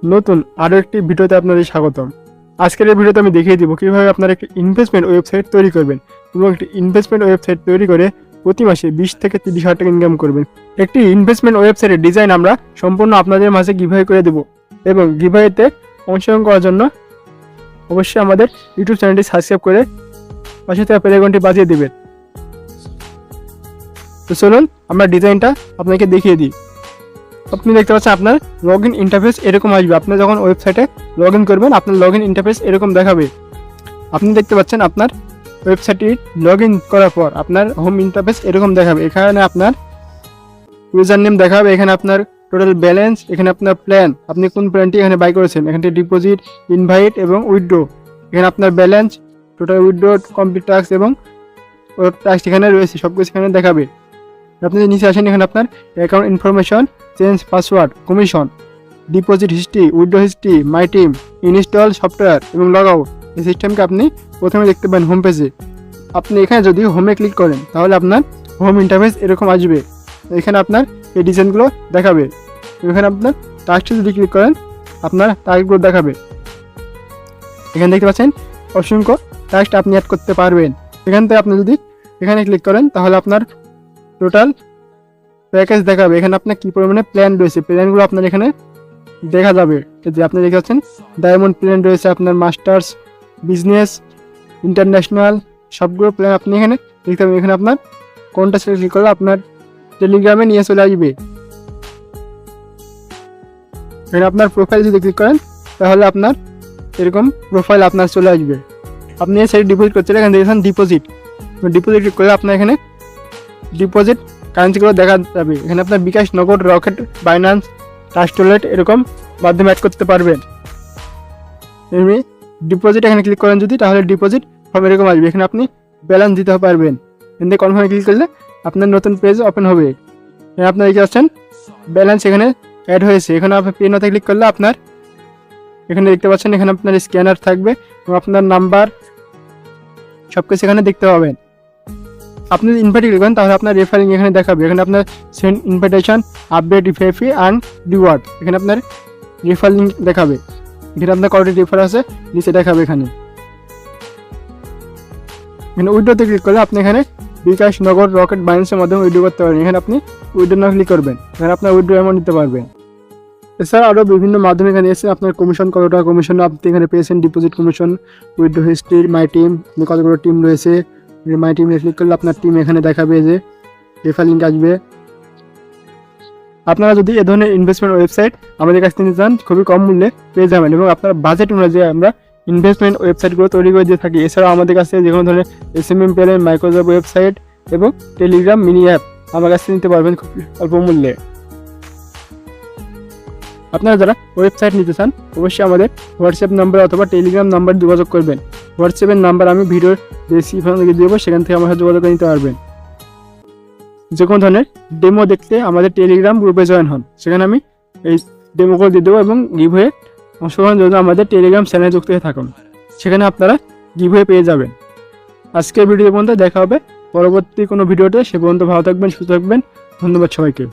নতুন আরও একটি ভিডিওতে আপনাদের স্বাগতম। আজকের এই ভিডিওতে আমি দেখিয়ে দিব কীভাবে আপনারা একটি ইনভেস্টমেন্ট ওয়েবসাইট তৈরি করবেন এবং একটি ইনভেস্টমেন্ট ওয়েবসাইট তৈরি করে প্রতি মাসে 20 থেকে 30 হাজার টাকা ইনকাম করবেন। একটি ইনভেস্টমেন্ট ওয়েবসাইটের ডিজাইন আমরা সম্পূর্ণ আপনাদের মাঝে গিভওয়ে করে দেব এবং গিভওয়েতে অংশগ্রহণ করার জন্য অবশ্যই আমাদের ইউটিউব চ্যানেলটি সাবস্ক্রাইব করে পাশে থাকা বেল আইকনটি বাজিয়ে দেবেন। তো চলুন আমরা ডিজাইনটা আপনাকে দেখিয়ে দিই। আপনি দেখতে পাচ্ছেন আপনার লগ ইন ইন্টারফেস এরকম আসবে। আপনি যখন ওয়েবসাইটে লগ ইন করবেন আপনার লগ ইন ইন্টারফেস এরকম দেখাবে। আপনি দেখতে পাচ্ছেন আপনার ওয়েবসাইটটি লগ ইন করার পর আপনার হোম ইন্টারফেস এরকম দেখাবে। এখানে আপনার ইউজার নেম দেখাবে, এখানে আপনার টোটাল ব্যালেন্স, এখানে আপনার প্ল্যান, আপনি কোন প্ল্যানটি এখানে বাই করেছেন, এখানে ডিপোজিট, ইনভাইট এবং উইথড্র, এখানে আপনার balance, total withdraw, complete task এবং টাস্ক এখানে রয়েছে, সব কিছু এখানে দেখাবে। আপনি যদি নিচে আসেন এখানে আপনার account information, change password, commission, deposit history, withdraw history, my team, install software এবং লগ আউট এই সিস্টেমকে আপনি প্রথমে দেখতে পাবেন হোম পেজে। আপনি এখানে যদি হোমে ক্লিক করেন তাহলে আপনার হোম ইন্টারফেস এরকম আসবে। এখানে আপনার এই ডিজাইনগুলো দেখাবে। এখানে আপনার টাস্কটি যদি ক্লিক করেন আপনার টাস্কগুলো দেখাবে। এখানে দেখতে পাচ্ছেন অসংখ্য টাস্ক আপনি অ্যাড করতে পারবেন। এখান থেকে আপনি যদি এখানে ক্লিক করেন তাহলে আপনার টোটাল প্যাকেজ দেখাবে। এখানে আপনার কী পরিমাণে প্ল্যান রয়েছে, প্ল্যানগুলো আপনার এখানে দেখা যাবে। যে আপনি দেখতে পাচ্ছেন ডায়মন্ড প্ল্যান রয়েছে, আপনার মাস্টার্স, বিজনেস, ইন্টারন্যাশনাল সবগুলো প্ল্যান আপনি এখানে দেখতে পাবেন। এখানে আপনার কোনটা সেটা ক্লিক করলে আপনার টেলিগ্রামে নিয়ে চলে আসবে। এখানে আপনার প্রোফাইল যদি ক্লিক করেন তাহলে আপনার এরকম প্রোফাইল আপনার চলে আসবে। আপনি এই সাইডে ডিপোজিট করছেন, এখানে দেখেছেন ডিপোজিট ক্লিক করলে আপনার এখানে ডিপোজিট কারেন্সিগুলো দেখা যাবে। এখানে আপনার বিকাশ, নগদ, রকেট, বাইন্যান্স, ট্রাস্টওয়ালেট এরকম মাধ্যমে অ্যাড করতে পারবেন। এমনি ডিপোজিট এখানে ক্লিক করেন যদি তাহলে ডিপোজিট ফর্ম এরকম আসবে। এখানে আপনি ব্যালেন্স দিতে পারবেন। এখানে কনফার্মে ক্লিক করলে আপনার নতুন পেজ ওপেন হবে। এখানে আপনার দেখতে পাচ্ছেন ব্যালেন্স এখানে অ্যাড হয়েছে। এখানে আপনি পে নাওতে ক্লিক করলে আপনার এখানে দেখতে পাচ্ছেন এখানে আপনার স্ক্যানার থাকবে এবং আপনার নাম্বার সব কিছু এখানে দেখতে পাবেন। আপনি যদি ইনভাইট ক্লিক করেন তাহলে আপনার রেফারিং এখানে দেখাবে। এখানে আপনার send invitation, update, refer and reward, এখানে আপনার রেফার লিঙ্ক দেখাবে। এখানে আপনার কয়টি রেফার আছে নিচে দেখাবে। এখানে উইড্রোতে ক্লিক করলে আপনি এখানে বিকাশ, নগদ, রকেট, বাইন্যান্সের মাধ্যমে উইড্রো করতে পারবেন। এখানে আপনি উইড্রো না ক্লিক করবেন, এখানে আপনার উইড্রো অ্যামাউন্ট নিতে পারবেন। এছাড়া আরও বিভিন্ন মাধ্যমে এখানে এসে আপনার কমিশন কত টাকা কমিশন আপনি এখানে পেয়েছেন, deposit commission, withdraw history, my team, কতগুলো টিম রয়েছে। মাই টিমে ক্লিক করলে আপনার টিম এখানে দেখাবে, যে রেফার লিঙ্ক আসবে। আপনারা যদি এ ধরনের ইনভেস্টমেন্ট ওয়েবসাইট আমাদের কাছ থেকে নিতে চান খুবই কম মূল্যে পেয়ে যাবেন এবং আপনার বাজেট অনুযায়ী আমরা ইনভেস্টমেন্ট ওয়েবসাইটগুলো তৈরি করে দিয়ে থাকি। এছাড়াও আমাদের কাছে যে কোনো ধরনের এসএমএম প্যানেল, মাইক্রোসফট ওয়েবসাইট এবং টেলিগ্রাম মিনি অ্যাপ আমার কাছে নিতে পারবেন খুব অল্প মূল্যে। আপনারা যারা ওয়েবসাইট নিতে চান অবশ্যই আমাদের হোয়াটসঅ্যাপ নাম্বার অথবা টেলিগ্রাম নাম্বার যোগাযোগ করবেন। হোয়াটসঅ্যাপের নাম্বার আমি ভিডিওর ডেসক্রিপশন থেকে দিয়ে দেবো, সেখান থেকে আমার সাথে যোগাযোগ করে নিতে পারবেন। যে কোনো ধরনের ডেমো দেখতে আমাদের টেলিগ্রাম গ্রুপে জয়েন হন, সেখানে আমি এই ডেমোগুলো দিয়ে দেবো এবং গিভওয়ে অংশগ্রহণের জন্য আমাদের টেলিগ্রাম চ্যানেলে যুক্ত হয়ে থাকুন, সেখানে আপনারা গিভওয়ে পেয়ে যাবেন। আজকের ভিডিও পর্যন্ত দেখা হবে পরবর্তী কোনো ভিডিওতে। সে পর্যন্ত ভালো থাকবেন, সুস্থ থাকবেন। ধন্যবাদ সবাইকে।